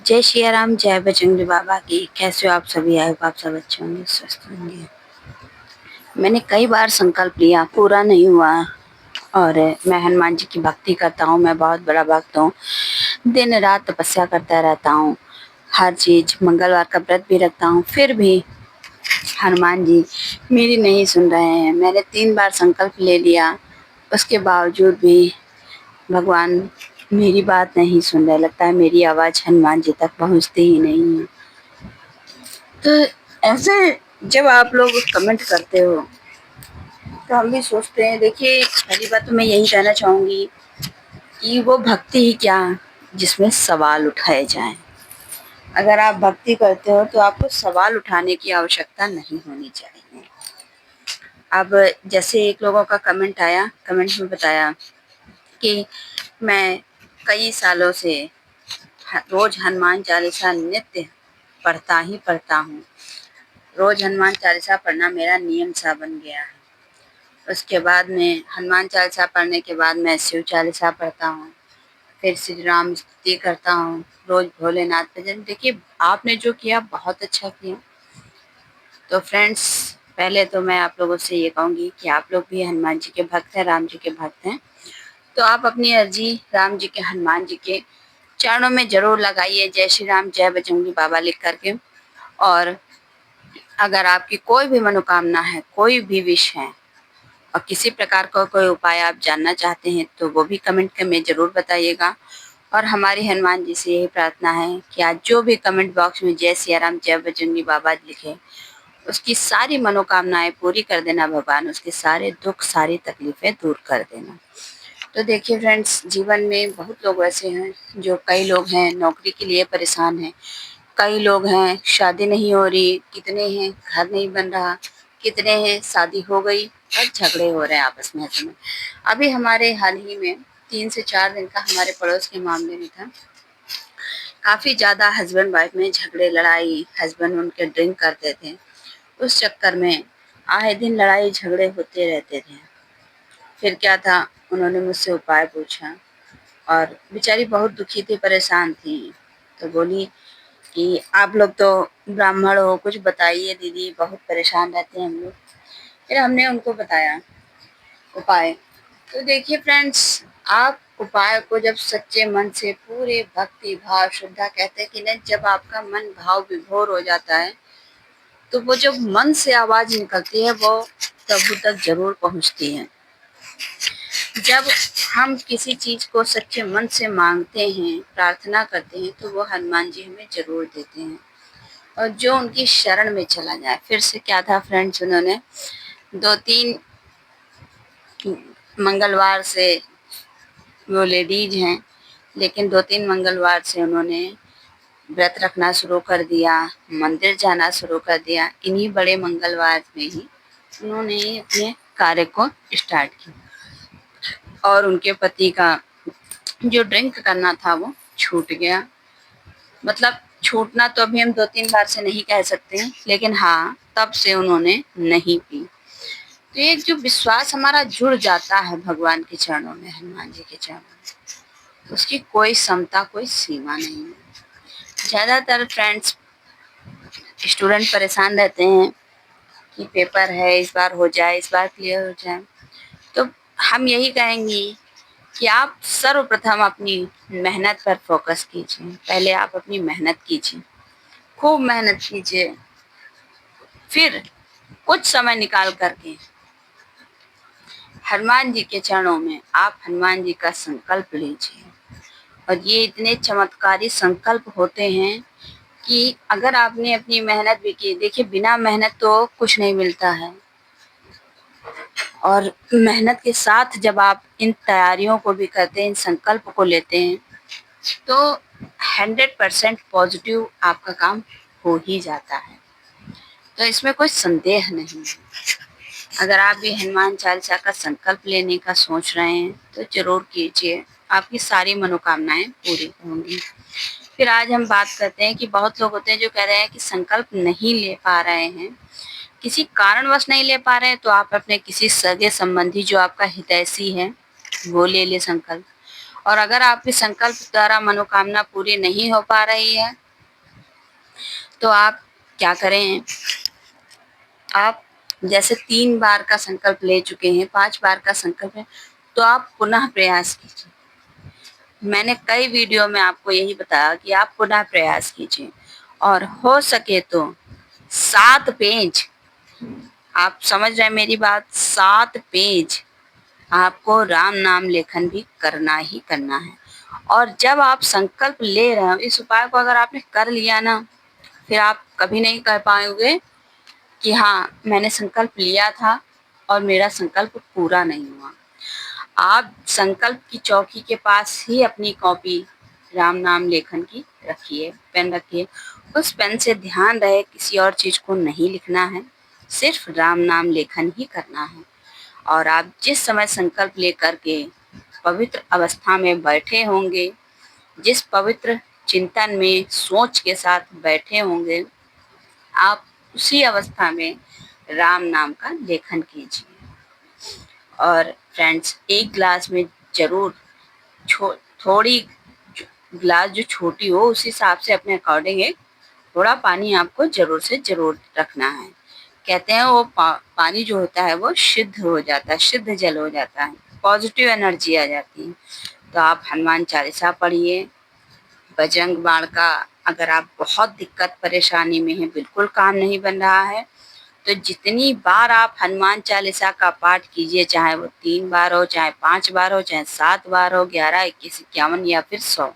जय श्री राम, जय बजरंग बाबा की। कैसे हो आप सभी? आए हो आप सब अच्छे होंगे, स्वस्थ होंगे। मैंने कई बार संकल्प लिया, पूरा नहीं हुआ। और मैं हनुमान जी की भक्ति करता हूँ, मैं बहुत बड़ा भक्त हूँ। दिन रात तपस्या करता रहता हूँ, हर चीज, मंगलवार का व्रत भी रखता हूँ। फिर भी हनुमान जी मेरी नहीं सुन रहे हैं। मैंने 3 बार संकल्प ले लिया, उसके बावजूद भी भगवान मेरी बात नहीं सुन रहे। लगता है मेरी आवाज़ हनुमान जी तक पहुँचती ही नहीं है। तो ऐसे जब आप लोग कमेंट करते हो तो हम भी सोचते हैं। देखिए, पहली बात तो मैं यही कहना चाहूँगी कि वो भक्ति ही क्या जिसमें सवाल उठाए जाएं। अगर आप भक्ति करते हो तो आपको सवाल उठाने की आवश्यकता नहीं होनी चाहिए। अब जैसे एक लोगों का कमेंट आया, कमेंट में बताया कि मैं कई सालों से रोज हनुमान चालीसा नित्य पढ़ता हूँ। रोज हनुमान चालीसा पढ़ना मेरा नियम सा बन गया है। उसके बाद में हनुमान चालीसा पढ़ने के बाद मैं शिव चालीसा पढ़ता हूँ, फिर श्री राम स्तुति करता हूँ, रोज भोलेनाथ भजन। देखिए, आपने जो किया बहुत अच्छा किया। तो फ्रेंड्स, पहले तो मैं आप लोगों से ये कहूँगी कि आप लोग भी हनुमान जी के भक्त हैं, राम जी के भक्त हैं। तो आप अपनी अर्जी राम जी के, हनुमान जी के चरणों में जरूर लगाइए, जय श्री राम, जय बजरंगी बाबा लिख करके। और अगर आपकी कोई भी मनोकामना है, कोई भी विश है और किसी प्रकार का कोई उपाय आप जानना चाहते हैं तो वो भी कमेंट में ज़रूर बताइएगा। और हमारी हनुमान जी से यही प्रार्थना है कि आज जो भी कमेंट बॉक्स में जय सिया राम, जय बजरंगी बाबा लिखे, उसकी सारी मनोकामनाएं पूरी कर देना भगवान, उसके सारे दुख, सारी तकलीफें दूर कर देना। तो देखिए फ्रेंड्स, जीवन में बहुत लोग ऐसे हैं, जो कई लोग हैं नौकरी के लिए परेशान हैं, कई लोग हैं शादी नहीं हो रही, कितने हैं घर नहीं बन रहा, कितने हैं शादी हो गई और झगड़े हो रहे हैं आपस में ऐसे में। अभी हमारे हाल ही में 3 से 4 दिन का हमारे पड़ोस के मामले में था। काफ़ी ज़्यादा हस्बैंड वाइफ में झगड़े, लड़ाई, हस्बैंड उनके ड्रिंक करते थे। उस चक्कर में आए दिन लड़ाई झगड़े होते रहते थे। फिर क्या था, उन्होंने मुझसे उपाय पूछा और बेचारी बहुत दुखी थी, परेशान थी। तो बोली कि आप लोग तो ब्राह्मण हो, कुछ बताइए दीदी, बहुत परेशान रहते हैं हम लोग। फिर हमने उनको बताया उपाय। तो देखिए फ्रेंड्स, आप उपाय को जब सच्चे मन से, पूरे भक्ति भाव श्रद्धा, कहते हैं कि नहीं, जब आपका मन भाव विभोर हो जाता है तो वो जब मन से आवाज निकलती है वो प्रभु तक जरूर पहुंचती है। जब हम किसी चीज को सच्चे मन से मांगते हैं, प्रार्थना करते हैं, तो वो हनुमान जी हमें जरूर देते हैं। और जो उनकी शरण में चला जाए। फिर से क्या था फ्रेंड्स, उन्होंने 2-3 मंगलवार से, वो लेडीज हैं, लेकिन 2-3 मंगलवार से उन्होंने व्रत रखना शुरू कर दिया, मंदिर जाना शुरू कर दिया। इन्हीं बड़े मंगलवार में ही उन्होंने अपने कार्य को स्टार्ट किया और उनके पति का जो ड्रिंक करना था वो छूट गया। मतलब छूटना तो अभी हम 2-3 बार से नहीं कह सकते हैं, लेकिन हाँ, तब से उन्होंने नहीं पी। तो एक जो विश्वास हमारा जुड़ जाता है भगवान के चरणों में, हनुमान जी के चरणों में, उसकी कोई क्षमता, कोई सीमा नहीं है। ज़्यादातर फ्रेंड्स, स्टूडेंट परेशान रहते हैं कि पेपर है, इस बार हो जाए, इस बार क्लियर हो जाए। तो हम यही कहेंगे कि आप सर्वप्रथम अपनी मेहनत पर फोकस कीजिए। पहले आप अपनी मेहनत कीजिए, खूब मेहनत कीजिए। फिर कुछ समय निकाल करके हनुमान जी के चरणों में आप हनुमान जी का संकल्प लीजिए। और ये इतने चमत्कारी संकल्प होते हैं कि अगर आपने अपनी मेहनत भी की, देखिए बिना मेहनत तो कुछ नहीं मिलता है। और मेहनत के साथ जब आप इन तैयारियों को भी करते हैं, इन संकल्प को लेते हैं, तो 100% पॉजिटिव आपका काम हो ही जाता है। तो इसमें कोई संदेह नहीं है। अगर आप भी हनुमान चालीसा का संकल्प लेने का सोच रहे हैं तो जरूर कीजिए, आपकी सारी मनोकामनाएं पूरी होंगी। फिर आज हम बात करते हैं कि बहुत लोग होते हैं जो कह रहे हैं कि संकल्प नहीं ले पा रहे हैं, किसी कारणवश नहीं ले पा रहे हैं, तो आप अपने किसी सगे संबंधी जो आपका हितैषी है वो ले ले संकल्प। और अगर आपके संकल्प द्वारा मनोकामना पूरी नहीं हो पा रही है तो आप क्या करें, आप जैसे 3 बार का संकल्प ले चुके हैं, 5 बार का संकल्प है, तो आप पुनः प्रयास कीजिए। मैंने कई वीडियो में आपको यही बताया कि आप पुनः प्रयास कीजिए और हो सके तो 7 पेज, आप समझ रहे हैं मेरी बात, 7 पेज आपको राम नाम लेखन भी करना ही करना है। और जब आप संकल्प ले रहे हो, इस उपाय को अगर आपने कर लिया ना, फिर आप कभी नहीं कह पाओगे कि हाँ मैंने संकल्प लिया था और मेरा संकल्प पूरा नहीं हुआ। आप संकल्प की चौकी के पास ही अपनी कॉपी राम नाम लेखन की रखिए, पेन रखिए। उस पेन से ध्यान रहे किसी और चीज को नहीं लिखना है, सिर्फ राम नाम लेखन ही करना है। और आप जिस समय संकल्प लेकर के पवित्र अवस्था में बैठे होंगे, जिस पवित्र चिंतन में सोच के साथ बैठे होंगे, आप उसी अवस्था में राम नाम का लेखन कीजिए। और फ्रेंड्स, एक गिलास में जरूर थोड़ी गिलास जो छोटी हो उस हिसाब से अपने अकॉर्डिंग एक थोड़ा पानी आपको जरूर से जरूर रखना है। कहते हैं वो पानी जो होता है वो शुद्ध हो जाता है, शुद्ध जल हो जाता है, पॉजिटिव एनर्जी आ जाती है। तो आप हनुमान चालीसा पढ़िए, बजरंग बाण का, अगर आप बहुत दिक्कत परेशानी में हैं, बिल्कुल काम नहीं बन रहा है, तो जितनी बार आप हनुमान चालीसा का पाठ कीजिए, चाहे वो 3 बार हो, चाहे 5 बार हो, चाहे 7 बार हो, 11, 21, 51 या फिर 100,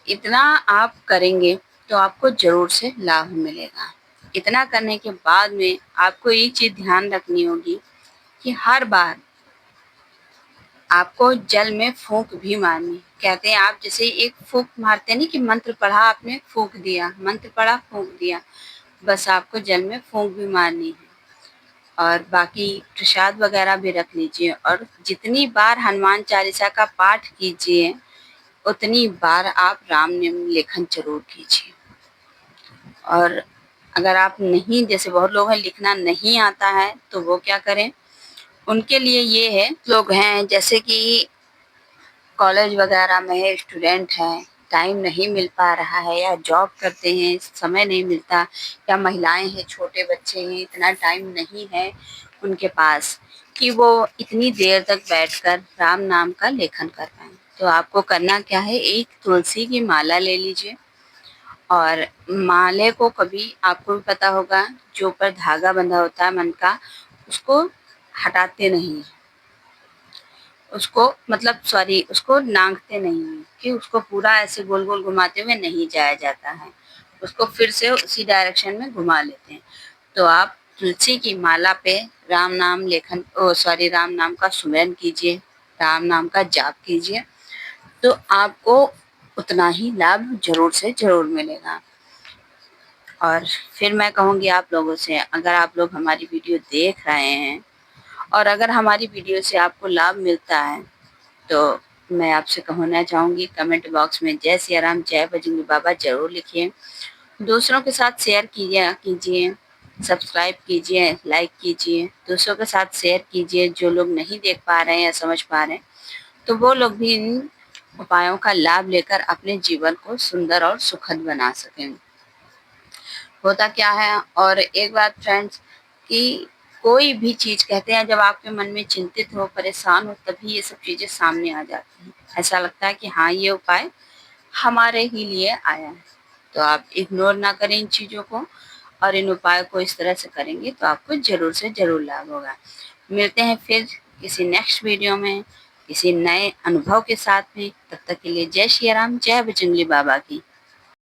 इतना आप करेंगे तो आपको जरूर से लाभ मिलेगा। इतना करने के बाद में आपको ये चीज ध्यान रखनी होगी कि हर बार आपको जल में फूंक भी मारनी। कहते हैं आप जैसे एक फूंक मारते नहीं कि मंत्र पढ़ा आपने फूंक दिया, मंत्र पढ़ा फूंक दिया, बस आपको जल में फूंक भी मारनी है। और बाकी प्रसाद वगैरह भी रख लीजिए और जितनी बार हनुमान चालीसा का पाठ कीजिए उतनी बार आप राम नाम लेखन जरूर कीजिए। और अगर आप नहीं, जैसे बहुत लोग हैं लिखना नहीं आता है, तो वो क्या करें, उनके लिए ये है, लोग हैं जैसे कि कॉलेज वगैरह में स्टूडेंट हैं, टाइम नहीं मिल पा रहा है, या जॉब करते हैं समय नहीं मिलता, या महिलाएं हैं, छोटे बच्चे हैं, इतना टाइम नहीं है उनके पास कि वो इतनी देर तक बैठकर राम नाम का लेखन कर पाएं। तो आपको करना क्या है, एक तुलसी की माला ले लीजिए और माले को कभी, आपको भी पता होगा, जो ऊपर धागा बंधा होता है मन का, उसको हटाते नहीं, उसको मतलब सॉरी उसको नांगते नहीं है कि उसको पूरा ऐसे गोल गोल घुमाते हुए नहीं जाया जाता है, उसको फिर से उसी डायरेक्शन में घुमा लेते हैं। तो आप तुलसी की माला पे राम नाम लेखन राम नाम का सुमिरन कीजिए, राम नाम का जाप कीजिए, तो आपको उतना ही लाभ जरूर से जरूर मिलेगा। और फिर मैं कहूँगी आप लोगों से, अगर आप लोग हमारी वीडियो देख रहे हैं और अगर हमारी वीडियो से आपको लाभ मिलता है, तो मैं आपसे कहना चाहूँगी कमेंट बॉक्स में जय सिया राम, जय बजरंगी बाबा जरूर लिखिए। दूसरों के साथ शेयर कीजिए, सब्सक्राइब कीजिए, लाइक कीजिए, दूसरों के साथ शेयर कीजिए। जो लोग नहीं देख पा रहे हैं या समझ पा रहे हैं, तो वो लोग भी इन उपायों का लाभ लेकर अपने जीवन को सुंदर और सुखद बना सकें। होता क्या है, और एक बात फ्रेंड्स, कि कोई भी चीज, कहते हैं जब आपके मन में चिंतित हो, परेशान हो, तभी ये सब चीजें सामने आ जाती हैं। ऐसा लगता है कि हाँ ये उपाय हमारे ही लिए आया है। तो आप इग्नोर ना करें इन चीजों को, और इन उपायों को इस तरह से करेंगे तो आपको जरूर से जरूर लाभ होगा। मिलते हैं फिर किसी नेक्स्ट वीडियो में किसी नए अनुभव के साथ में। तब तक के लिए जय श्री राम, जय बजरंगबली बाबा की।